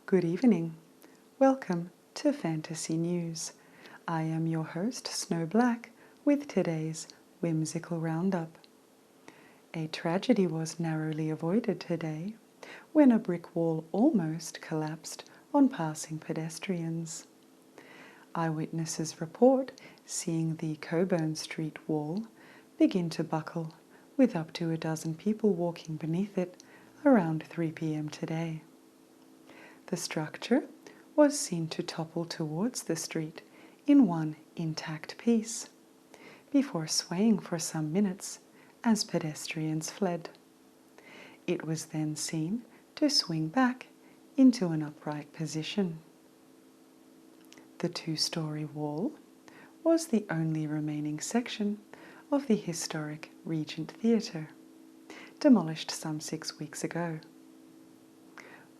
Good evening. Welcome to Fantasy News. I am your host, Snow Black, with today's Whimsical Roundup. A tragedy was narrowly avoided today when a brick wall almost collapsed on passing pedestrians. Eyewitnesses report seeing the Coburn Street wall begin to buckle, with up to a dozen people walking beneath it around 3 p.m. today. The structure was seen to topple towards the street in one intact piece, before swaying for some minutes as pedestrians fled. It was then seen to swing back into an upright position. The two-story wall was the only remaining section of the historic Regent Theatre, demolished some 6 weeks ago.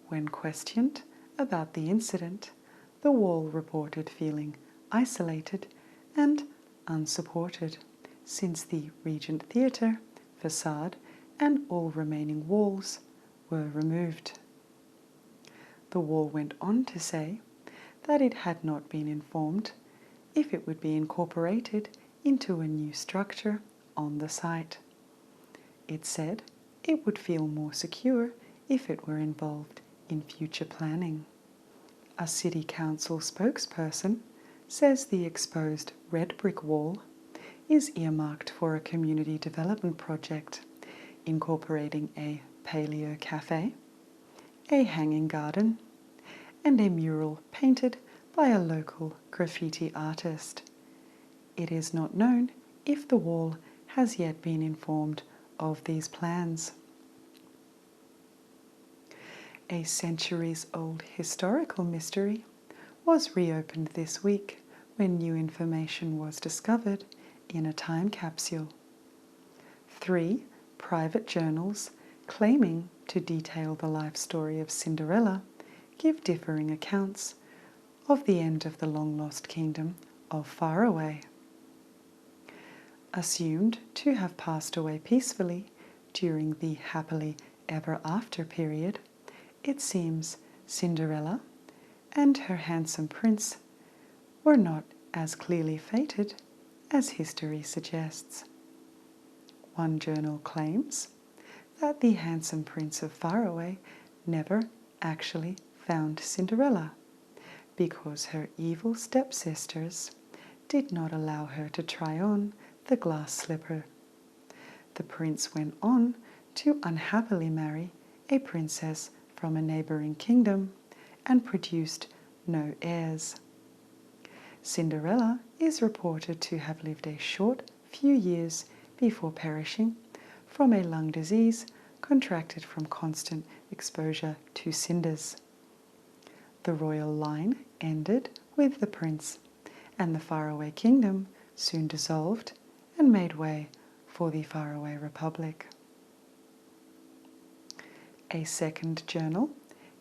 When questioned about the incident, the wall reported feeling isolated and unsupported since the Regent Theatre facade and all remaining walls were removed. The wall went on to say that it had not been informed if it would be incorporated into a new structure on the site. It said it would feel more secure if it were involved in future planning. A city council spokesperson says the exposed red brick wall is earmarked for a community development project incorporating a paleo cafe, a hanging garden, and a mural painted by a local graffiti artist. It is not known if the wall has yet been informed of these plans. A centuries-old historical mystery was reopened this week when new information was discovered in a time capsule. 3 private journals claiming to detail the life story of Cinderella give differing accounts of the end of the long-lost kingdom of Faraway. Assumed to have passed away peacefully during the happily ever after period, it seems Cinderella and her handsome prince were not as clearly fated as history suggests. One journal claims that the handsome prince of Faraway never actually found Cinderella because her evil stepsisters did not allow her to try on the glass slipper. The prince went on to unhappily marry a princess from a neighbouring kingdom and produced no heirs. Cinderella is reported to have lived a short few years before perishing from a lung disease contracted from constant exposure to cinders. The royal line ended with the prince, and the Faraway kingdom soon dissolved and made way for the Faraway Republic. A second journal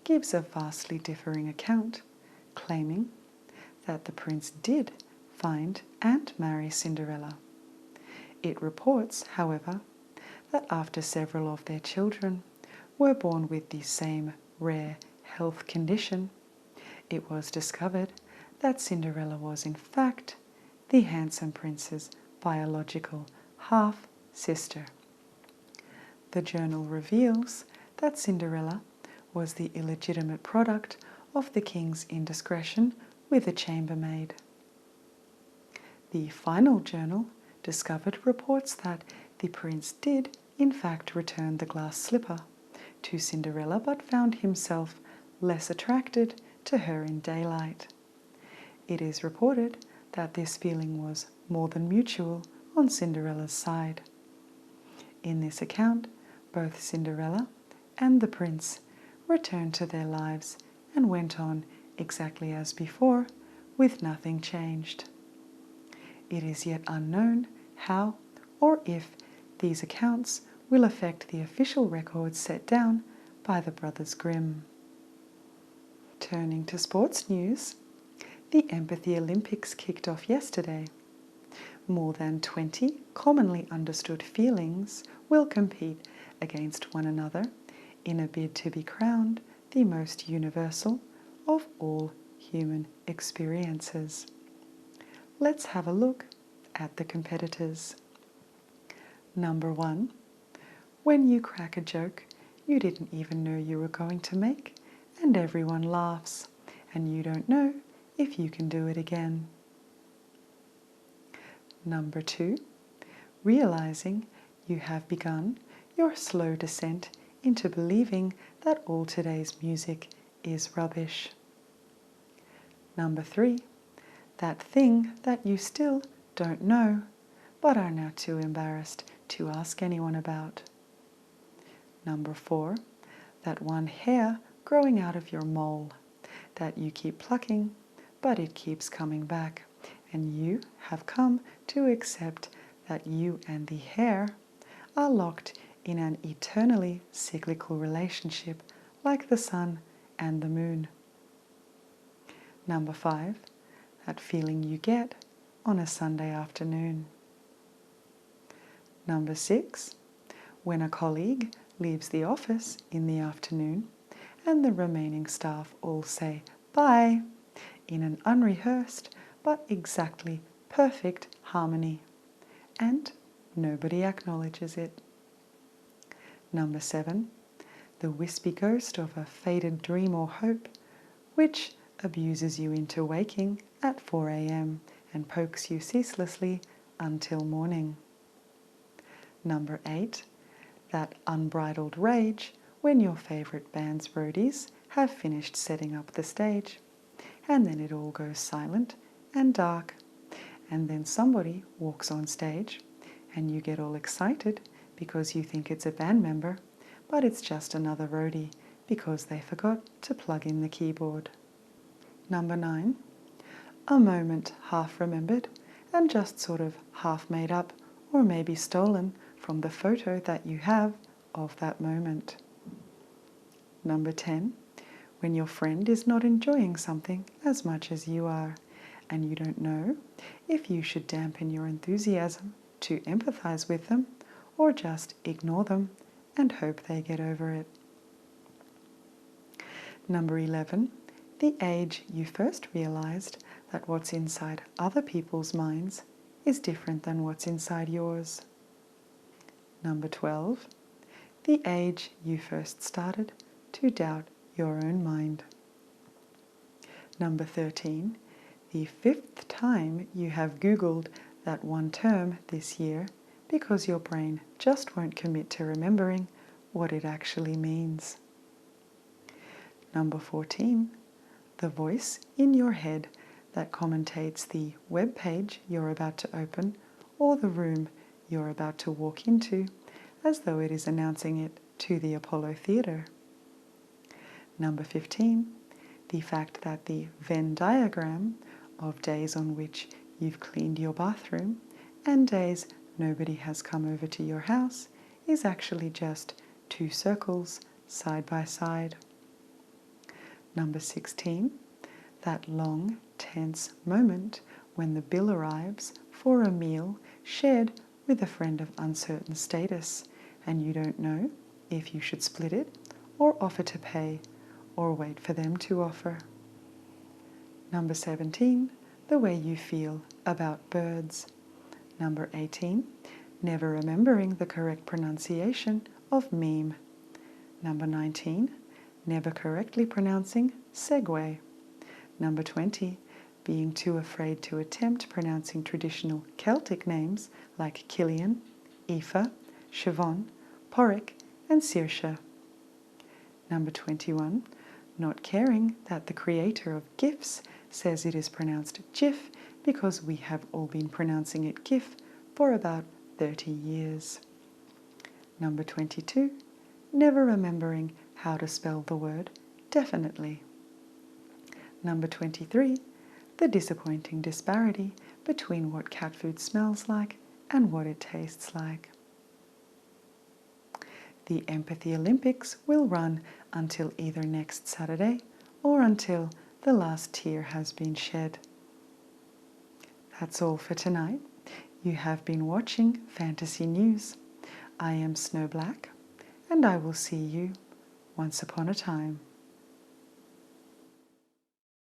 gives a vastly differing account, claiming that the prince did find and marry Cinderella. It reports, however, that after several of their children were born with the same rare health condition, it was discovered that Cinderella was in fact the handsome prince's biological half-sister. The journal reveals that Cinderella was the illegitimate product of the king's indiscretion with a chambermaid. The final journal discovered reports that the prince did in fact return the glass slipper to Cinderella, but found himself less attracted to her in daylight. It is reported that this feeling was more than mutual on Cinderella's side. In this account, both Cinderella and the prince returned to their lives and went on exactly as before, with nothing changed. It is yet unknown how or if these accounts will affect the official records set down by the Brothers Grimm. Turning to sports news, the Empathy Olympics kicked off yesterday. More than 20 commonly understood feelings will compete against one another in a bid to be crowned the most universal, of all human experiences. Let's have a look at the competitors. Number 1. When you crack a joke you didn't even know you were going to make, and everyone laughs, and you don't know if you can do it again. Number 2. Realizing you have begun your slow descent into believing that all today's music is rubbish. Number 3. That thing that you still don't know, but are now too embarrassed to ask anyone about. Number 4. That one hair growing out of your mole that you keep plucking, but it keeps coming back, and you have come to accept that you and the hair are locked in an eternally cyclical relationship like the sun and the moon. Number 5. That feeling you get on a Sunday afternoon. Number 6. When a colleague leaves the office in the afternoon and the remaining staff all say bye in an unrehearsed but exactly perfect harmony, and nobody acknowledges it. Number 7. The wispy ghost of a faded dream or hope which abuses you into waking at 4 a.m. and pokes you ceaselessly until morning. Number 8. That unbridled rage when your favourite band's roadies have finished setting up the stage, and then it all goes silent and dark, and then somebody walks on stage and you get all excited because you think it's a band member, but it's just another roadie because they forgot to plug in the keyboard. Number 9. A moment half remembered and just sort of half made up or maybe stolen from the photo that you have of that moment. Number 10. When your friend is not enjoying something as much as you are, and you don't know if you should dampen your enthusiasm to empathize with them or just ignore them and hope they get over it. Number 11. The age you first realized that what's inside other people's minds is different than what's inside yours. Number 12. The age you first started to doubt your own mind. Number 13. The 5th time you have Googled that one term this year because your brain just won't commit to remembering what it actually means. Number 14. The voice in your head that commentates the web page you're about to open or the room you're about to walk into as though it is announcing it to the Apollo Theatre. Number 15. The fact that the Venn diagram of days on which you've cleaned your bathroom and days nobody has come over to your house is actually just 2 circles side by side. Number 16. That long, tense moment when the bill arrives for a meal shared with a friend of uncertain status and you don't know if you should split it or offer to pay or wait for them to offer. Number 17. The way you feel about birds. Number 18. Never remembering the correct pronunciation of meme. Number 19. Never correctly pronouncing Segway. Number 20. Being too afraid to attempt pronouncing traditional Celtic names like Killian, Aoife, Siobhan, Porrick and Saoirse. Number 21. Not caring that the creator of GIFs says it is pronounced GIF because we have all been pronouncing it GIF for about 30 years. Number 22. Never remembering how to spell the word definitely. Number 23. The disappointing disparity between what cat food smells like and what it tastes like. The Empathy Olympics will run until either next Saturday or until the last tear has been shed. That's all for tonight. You have been watching Fantasy News. I am Snow Black, and I will see you once upon a time.